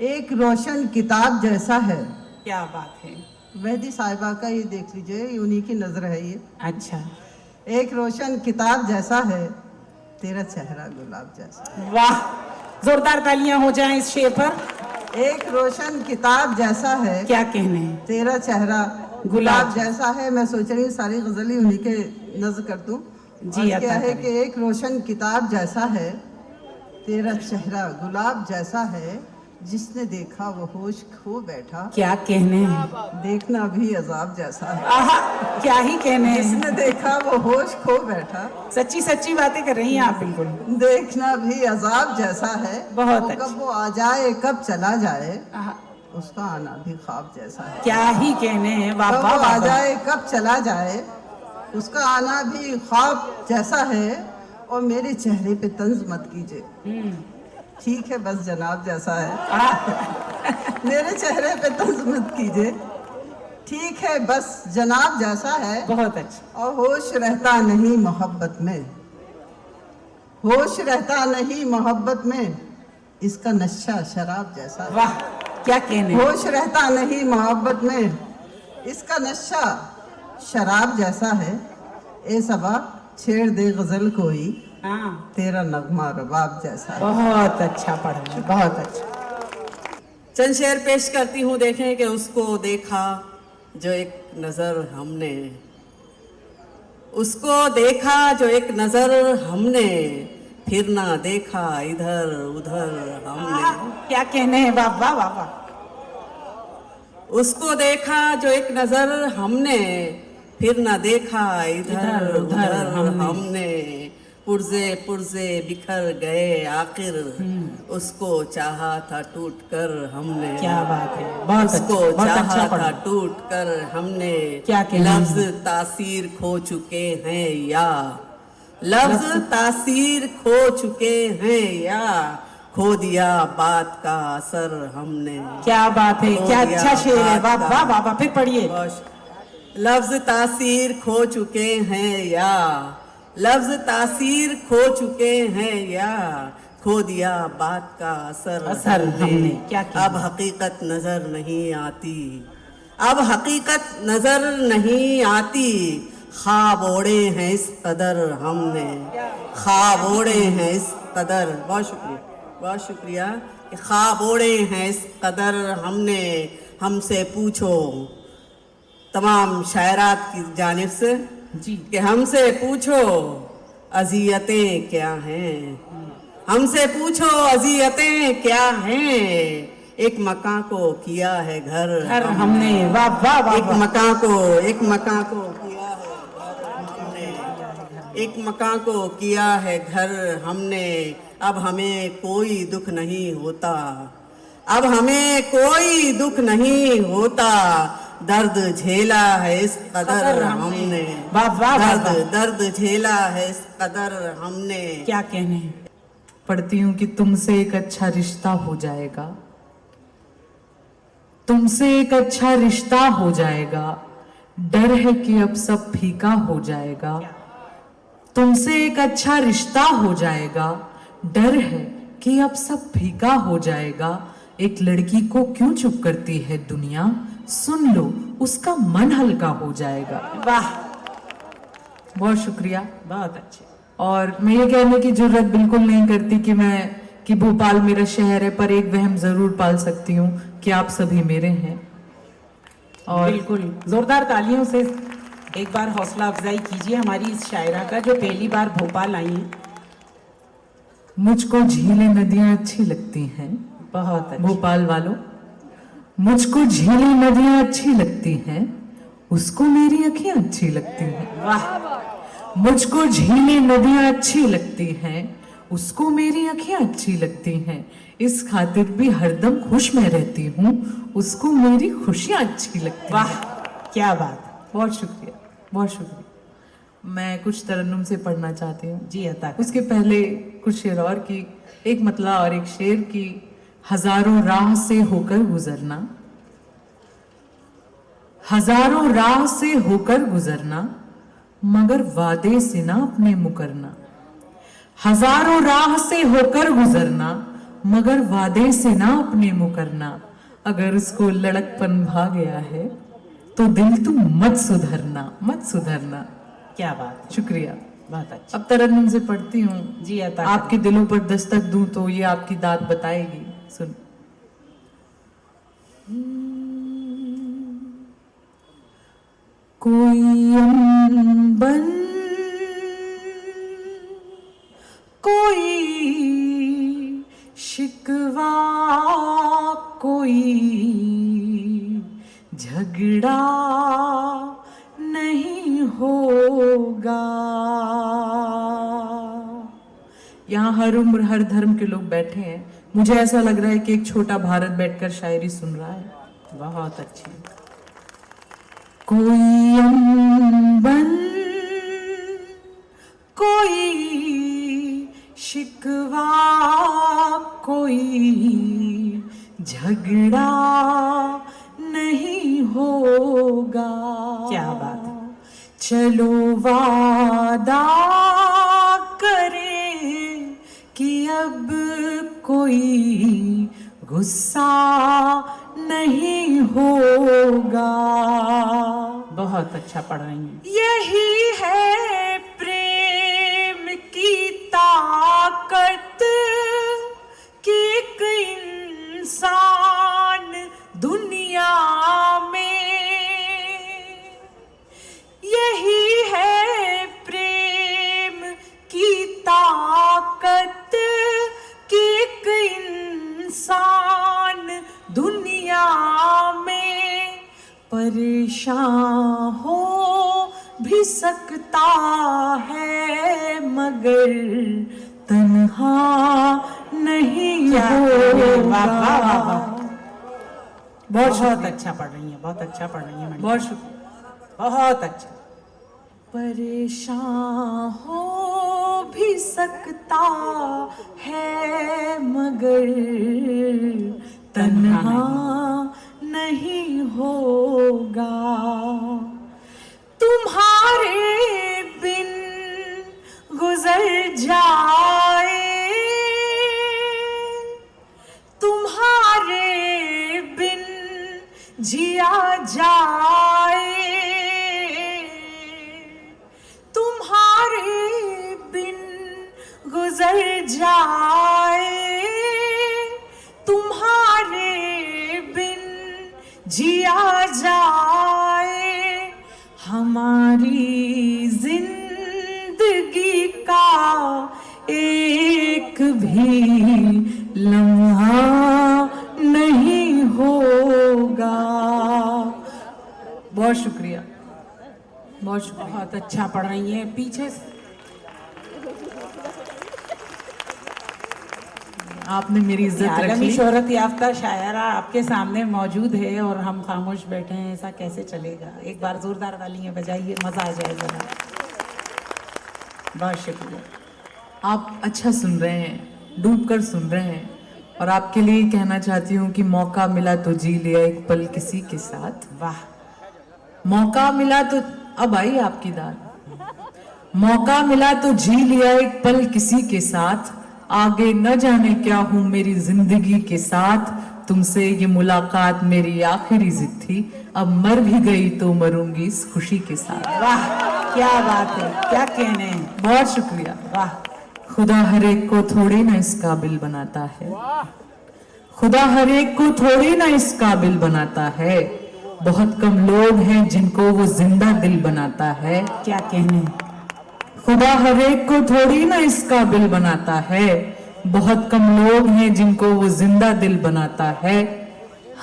एक रोशन किताब जैसा है। क्या बात है। मेहदी साहिबा का ये देख लीजिए, ये उन्हीं की नजर है ये। अच्छा, एक रोशन किताब जैसा है, तेरा चेहरा गुलाब जैसा। वाह, जोरदार तालियां हो जाएं इस शेर पर। एक रोशन किताब जैसा है, क्या कहने हैं। तेरा चेहरा गुलाब जैसा है। मैं सोच रही हूँ सारी गजल ही उन्हीं के नजर कर दूं। जी, और क्या अता है करें। कि एक रोशन किताब जैसा है, तेरा चेहरा गुलाब जैसा है। जिसने देखा वो होश खो बैठा, क्या कहने हैं। देखना भी अजाब जैसा है। आहा, क्या ही कहने हैं। जिसने देखा वो होश खो बैठा, सच्ची सच्ची बातें कर रही हैं आप बिल्कुल। देखना भी अजाब जैसा है। बहुत वो अच्छी। कब वो आ जाए कब चला जाए, आहा, उसका आना भी ख्वाब जैसा है। क्या ही कहने हैं। वाह कब वाह वो आ वाह वाह। जाए कब चला जाए, उसका आना भी ख्वाब जैसा है। और मेरे चेहरे पे तंज मत कीजिए, ठीक है बस जनाब जैसा है। मेरे चेहरे पे तंज मत कीजिए, ठीक है बस जनाब जैसा है। बहुत अच्छा। और होश रहता नहीं मोहब्बत में, होश रहता नहीं मोहब्बत में, इसका नशा शराब जैसा है। वाह, क्या कहने हैं। होश रहता नहीं मोहब्बत में, इसका नशा शराब जैसा है। ए सबा छेड़ दे गजल कोई, हाँ, तेरा नगमा रबाब जैसा है। बहुत अच्छा पढ़ा, बहुत अच्छा। चंद शेर पेश करती हूँ। देखें कि उसको देखा जो एक नज़र हमने, उसको देखा जो एक नज़र हमने, फिर ना देखा इधर उधर हमने। क्या कहने हैं। वाह वाह वाह वाह। उसको देखा जो एक नज़र हमने, फिर ना देखा इधर इधर उधर उधर हमने। पुर्जे पुर्जे बिखर गए आखिर, उसको चाहा था टूट कर हमने। क्या बात है। बहुत उसको अच्छा, बहुत चाहा अच्छा था पढ़ा। टूट कर हमने। क्या कहने लफ्ज हैं। तासीर खो चुके हैं या, लफ्ज तासीर खो चुके हैं या, खो दिया बात का असर हमने। क्या बात है। खो क्या दिया अच्छा शेर है। वाह बात वाह का- वाह वाह। फिर पढ़िए। लफ्ज तासीर खो चुके हैं या, लफ्ज तासीर खो चुके हैं या, खो दिया बात का असर हमने। क्या कहना। अब हकीकत नजर नहीं आती, अब हकीकत नजर नहीं आती। ख्वाब ओढ़े हैं इस कदर हमने, ख्वाब ओढ़े हैं इस कदर। बहुत शुक्रिया, बहुत शुक्रिया। कि ख्वाब ओढ़े हैं इस कदर हमने। हमसे पूछो तमाम शायरात की जानिब से जी। कि हमसे पूछो अज़ियतें क्या हैं, हमसे पूछो अज़ियतें क्या हैं। एक मकान को किया है घर घर हमने। वाह वाह वाह एक वाह। मकान को, एक मकान को किया है घर हमने, एक मकान को किया है घर हमने। अब हमें कोई दुख नहीं होता, अब हमें कोई दुख नहीं होता। दर्द झेला है इस कदर हमने, वाह वाह वाह वाह। दर्द झेला है इस कदर हमने। क्या कहने हैं। पढ़ती हूँ कि तुमसे एक अच्छा रिश्ता हो जाएगा, तुमसे एक अच्छा रिश्ता हो जाएगा। डर है कि अब सब फीका हो जाएगा, तुमसे एक अच्छा रिश्ता हो जाएगा। डर है कि अब सब फीका हो जाएगा। एक लड़की को क्यों चुप करती है दुनिया, सुन लो उसका मन हल्का हो जाएगा। वाह, बहुत शुक्रिया। बहुत अच्छे। और मैं ये कहने की जरूरत बिल्कुल नहीं करती कि भोपाल मेरा शहर है, पर एक वहम जरूर पाल सकती हूँ कि आप सभी मेरे हैं। और बिल्कुल जोरदार तालियों से एक बार हौसला अफजाई कीजिए हमारी इस शायरा का जो पहली बार भोपाल आई हैं। मुझको झीलें नदियां अच्छी लगती हैं बहुत अच्छी। भोपाल वालों, मुझको झीलें नदियां अच्छी लगती हैं, उसको मेरी अखियां अच्छी लगती हैं। वाह, मुझको झीलें नदियां अच्छी लगती हैं, उसको मेरी अखियां अच्छी लगती हैं। इस खातिर भी हरदम खुश मैं रहती हूँ, उसको मेरी खुशियां अच्छी लगती वाह, हैं। क्या बात। बहुत शुक्रिया, बहुत शुक्रिया। मैं कुछ तरन्नुम से पढ़ना चाहती हूँ। जी अता करें। उसके पहले कुछ शेर और की, एक मतला और एक शेर की। हजारों राह से होकर गुजरना, हजारों राह से होकर गुजरना, मगर वादे से ना अपने मुकरना। हजारों राह से होकर गुजरना, मगर वादे से ना अपने मुकरना। अगर उसको लड़कपन भा गया है तो दिल तुम मत सुधरना, मत सुधरना। क्या बात है, शुक्रिया। बहुत अच्छा। अब तरन्नुम से पढ़ती हूँ। जी, अता आपके दिलों पर दस्तक दूं तो ये आपकी दाद बताएगी। सुन। कोई अनबन, कोई शिकवा, कोई झगड़ा नहीं होगा। यहाँ हर उम्र हर धर्म के लोग बैठे हैं। मुझे ऐसा लग रहा है कि एक छोटा भारत बैठकर शायरी सुन रहा है। बहुत अच्छी। कोई अनबन, कोई शिकवा, कोई झगड़ा नहीं होगा। क्या बात है। चलो वादा करें कि अब कोई गुस्सा नहीं होगा। बहुत अच्छा पढ़ रही हैं। यही है प्रेम की ताकत कि एक इंसान दुनिया में, यही है प्रेम की ताकत कि एक इंसान दुनिया में परेशान हो भी सकता है, मगर तन्हा नहीं होगा। बहुत अच्छा पढ़ रही हैं, बहुत अच्छा पढ़ रही हैं मैडम। बहुत शुक्रिया। बहुत अच्छा। परेशान हो भी सकता है, मगर तन्हा नहीं होगा। तुम्हारे बिन गुजर जाए, तुम्हारे बिन जिया जाए, तुम्हारे बिन गुजर जाए, तुम्हारे बिन जिया जाए। हमारी जिंदगी का एक भी लम्हा नहीं होगा। बहुत शुक्रिया, बहुत शुक्रिया। बहुत अच्छा पढ़ रही हैं। पीछे आपने मेरी इज्जत रख आलमी ली। शोहरत याफ्ता शायरा आपके सामने मौजूद है और हम खामोश बैठे हैं, ऐसा कैसे चलेगा? एक बार जोरदार तालियां बजाइए, मजा आ जाएगा। बहुत शुक्रिया। आप अच्छा सुन रहे हैं, डूब कर सुन रहे हैं। और आपके लिए कहना चाहती हूँ कि मौका मिला तो जी लिया एक पल किसी के साथ। वाह। मौका मिला तो, अब आई आपकी दाद। मौका मिला तो जी लिया एक पल किसी के साथ, आगे न जाने क्या हूँ मेरी जिंदगी के साथ। तुमसे ये मुलाकात मेरी आखिरी जिद थी, अब मर भी गई तो मरूंगी इस खुशी के साथ। वाह, क्या बात है, क्या कहने हैं। बहुत शुक्रिया। वाह। खुदा हर एक को थोड़ी ना इस काबिल बनाता है, खुदा हर एक को थोड़ी ना इस काबिल बनाता है। बहुत कम लोग हैं जिनको वो जिंदा दिल बनाता है। क्या कहने हैं। खुदा हर एक को थोड़ी ना इस काबिल बनाता है। बहुत कम लोग हैं जिनको वो जिंदा दिल बनाता है।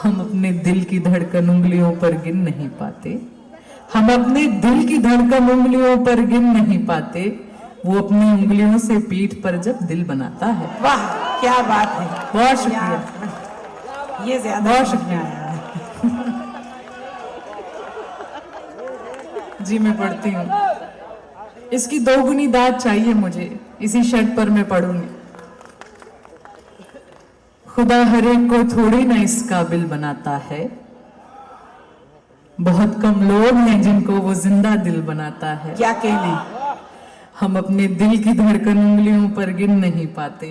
हम अपने दिल की धड़कन उंगलियों पर गिन नहीं पाते, हम अपने दिल की धड़कन उंगलियों पर गिन नहीं पाते। वो अपनी उंगलियों से पीठ पर जब दिल बनाता है। वाह, क्या बात है। बहुत शुक्रिया। ये ज्यादा बहुत शुक्रिया। जी मैं पढ़ती हूँ। इसकी दोगुनी दाद चाहिए मुझे, इसी शर्त पर मैं पढ़ूंगी। खुदा हर एक को थोड़ी ना इस काबिल बनाता है। बहुत कम लोग हैं जिनको वो जिंदा दिल बनाता है। क्या कहने। हम अपने दिल की धड़कन उंगलियों पर गिन नहीं पाते,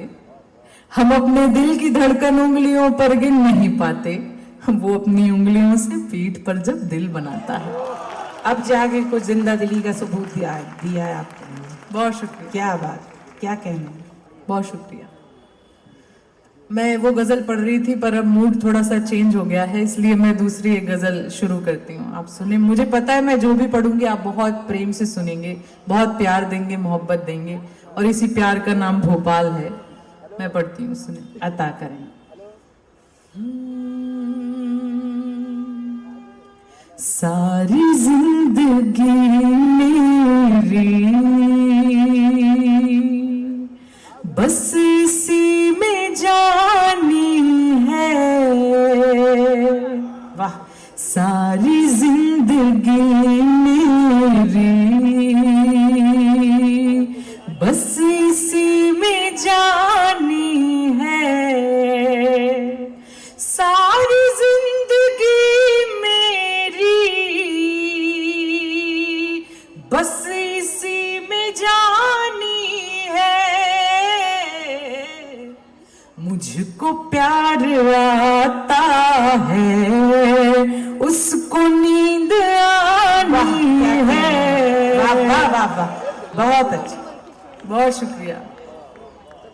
हम अपने दिल की धड़कन उंगलियों पर गिन नहीं पाते, वो अपनी उंगलियों से पीठ पर जब दिल बनाता है। अब जाके कुछ जिंदा दिली का सबूत दिया है आपने। बहुत शुक्रिया, क्या बात, क्या कहना। बहुत शुक्रिया। मैं वो गजल पढ़ रही थी पर अब मूड थोड़ा सा चेंज हो गया है, इसलिए मैं दूसरी एक गजल शुरू करती हूँ। आप सुने, मुझे पता है मैं जो भी पढ़ूंगी आप बहुत प्रेम से सुनेंगे, बहुत प्यार देंगे, मोहब्बत देंगे, और इसी प्यार का नाम भोपाल है। मैं पढ़ती हूँ, सुने। अता करें। सारी जिंदगी मेरी बस इसी में जानी है, वाह। सारी जिंदगी मेरी बस इसी में जानी है, सारी जिंदगी बस इसी में जानी है, मुझको प्यार आता है उसको नींद आनी है। वाह वाह वाह वाह, बहुत अच्छा। बहुत शुक्रिया।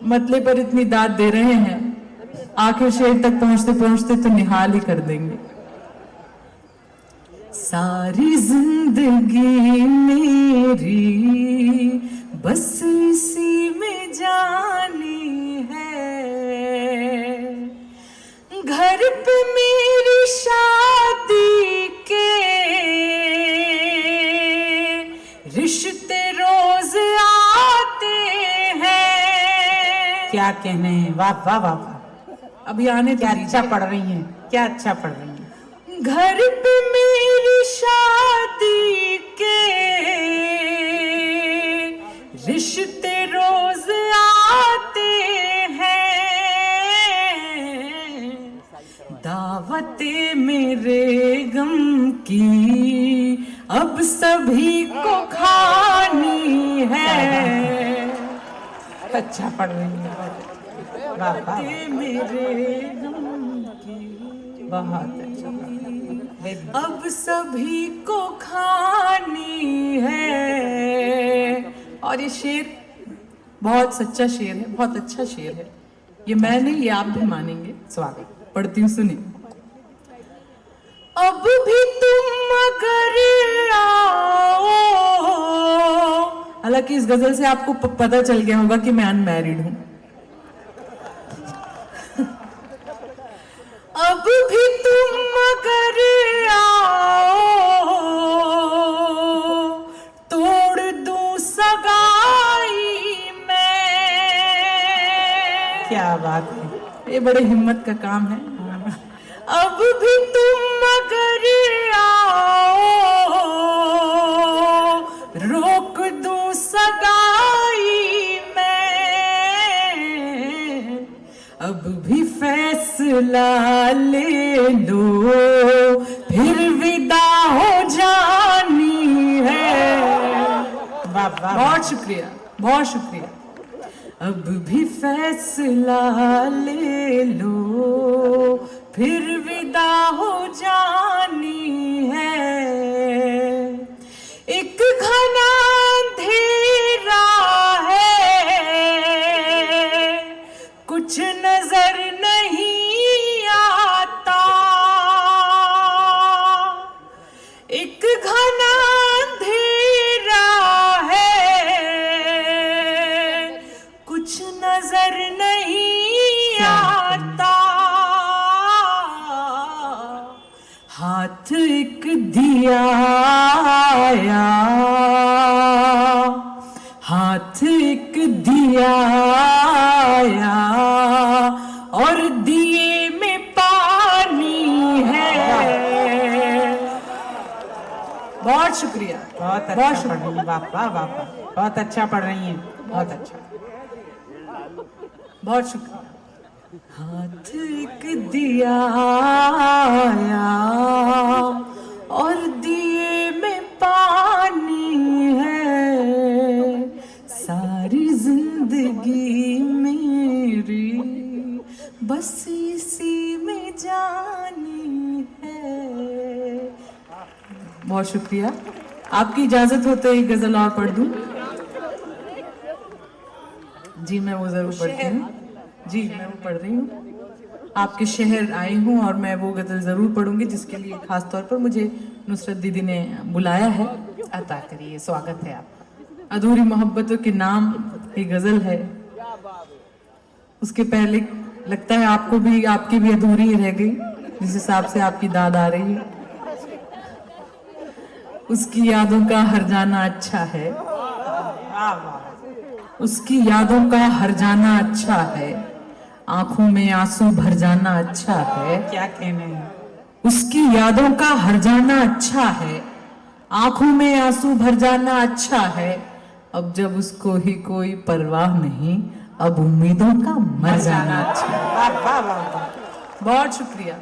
मतले पर इतनी दाद दे रहे हैं, आखिर शेर तक पहुंचते पहुंचते तो निहाल ही कर देंगे। सारी जिंदगी मेरी बस इसी में जानी है, घर पे मेरी शादी के रिश्ते रोज आते हैं। क्या कहने हैं, वाह वाह वाह वाह। अभी आने क्या अच्छा पढ़ रही हैं, क्या अच्छा पढ़ रही हैं। घर पे मेरी शादी के रिश्ते रोज आते हैं, दावते मेरे गम की अब सभी को खानी है। अच्छा पढ़ रही हैं, वाह वाह, मेरे गम की बहुत अच्छा। अब सभी को खानी है। और ये शेर बहुत सच्चा शेर है, बहुत अच्छा शेर है। ये मैं नहीं, ये आप भी मानेंगे। स्वागत। पढ़ती हूँ, सुनिए। अब भी तुम अगर आओ, हालांकि इस गजल से आपको पता चल गया होगा कि मैं अनमैरिड हूं। अब भी तुम अगर आओ, तोड़ दूं सगाई मैं। क्या बात है, ये बड़े हिम्मत का काम है। अब भी तुम अगर आओ, रोक दूं सगाई मैं। अब भी फैसला ले लो, फिर विदा हो जानी है। वाह वाह, बहुत शुक्रिया, बहुत शुक्रिया। अब भी फैसला ले लो, फिर विदा हो जानी है। एक घना अंधेरा है, कुछ नजर नहीं आता। एक घना अंधेरा है, कुछ नजर नहीं आता। हाथ एक दिया आया, हाथ एक दिया आया, और दिए में पानी है। बहुत शुक्रिया, बहुत अच्छा पढ़ रही हैं। वाह वाह वाह वाह, बहुत अच्छा पढ़ रही हैं, बहुत अच्छा। बहुत शुक्रिया। हाथ एक दिया आया, और दिए में पानी है। बहुत शुक्रिया। आपकी इजाजत हो तो एक गजल और पढ़ दूं? जी मैं वो जरूर पढ़ती हूँ। जी मैं वो पढ़ रही हूँ। आपके शहर आई हूँ और मैं वो गजल जरूर पढ़ूंगी जिसके लिए खास तौर पर मुझे नुसरत दीदी ने बुलाया है। अता करिए, स्वागत है आपका। अधूरी मोहब्बतों के नाम ये गजल है। उसके पहले लगता है आपको भी, आपकी भी अधूरी रह गई जिस हिसाब से आपकी दाद आ रही है। उसकी यादों का हर जाना अच्छा है, उसकी यादों का हर जाना अच्छा है, आंखों में आंसू भर जाना अच्छा है। क्या कहने हैं। उसकी यादों का हर जाना अच्छा है, आंखों में आंसू भर जाना अच्छा है। अब जब उसको ही कोई परवाह नहीं, अब उम्मीदों का मर जाना अच्छा है। वाह वाह वाह वाह। बहुत शुक्रिया।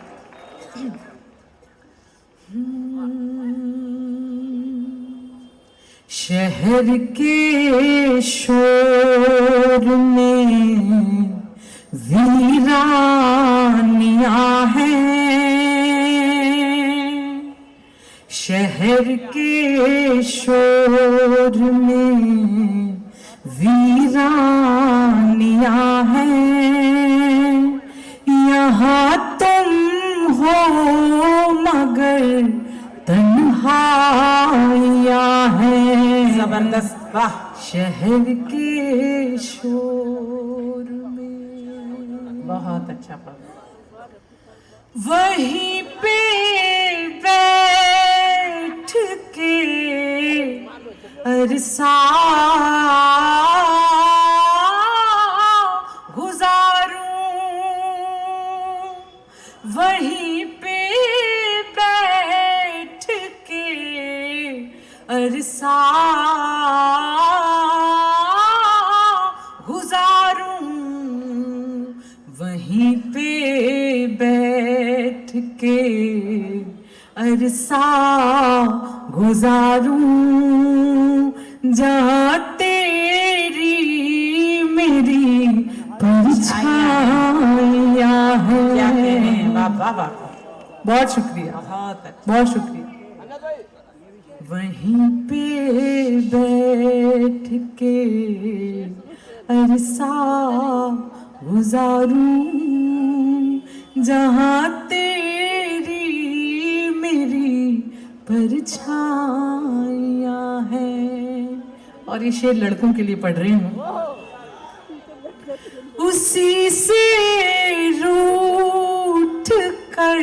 शहर के शोर में वीरानियां हैं, शहर के शोर में वीरानियां हैं। यहाँ तुम हो मगर तन्हाइयां हैं। जबरदस्त, वाह। शहर के शोर में। बहुत अच्छा पढ़ा। वहीं पे बैठ के अरसा गुजारूं, वहीं पे बैठ के अरसा गुजारूं, वहीं पे बैठ के अरसा गुजारूं, जहाँ तेरी मेरी परछाइयां क्या कहने हैं। हैं। वाह वाह वाह। बहुत शुक्रिया, बहुत अच्छा। बहुत शुक्रिया। वहीं पे बैठ के अरसा गुजारूं, जहाँ तेरी मेरी परछाइयां हैं। और ये शेर लड़कों के लिए पढ़ रही हूँ। उसी से रूठ कर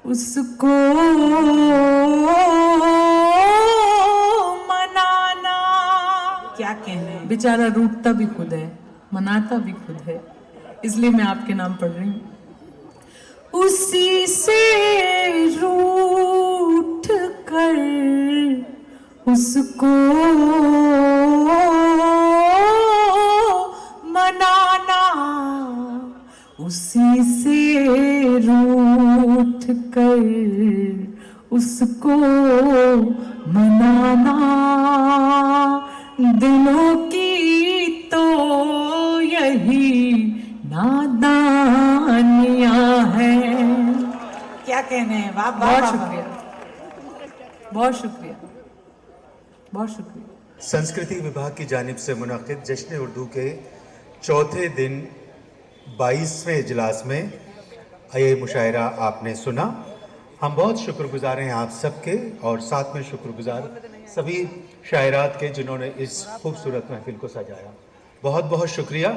उसको मनाना। क्या कहने हैं। बेचारा रूठता भी खुद है, मनाता भी खुद है, इसलिए मैं आपके नाम पढ़ रही हूँ। उसी से रूठ कर उसको मनाना, उसी से रूठ कर उसको मनाना। दिलों की तो यही नादानियां हैं। क्या कहने हैं। वाह वाह बहुत वाह, शुक्रिया, बहुत शुक्रिया, बहुत शुक्रिया। संस्कृति विभाग की जानिब से मुनक़िद जश्न उर्दू के चौथे दिन 22वें इजलास में ये मुशायरा आपने सुना। हम बहुत शुक्रगुजार हैं आप सबके, और साथ में शुक्रगुजार सभी शायरात के जिन्होंने इस खूबसूरत महफिल को सजाया। बहुत बहुत शुक्रिया।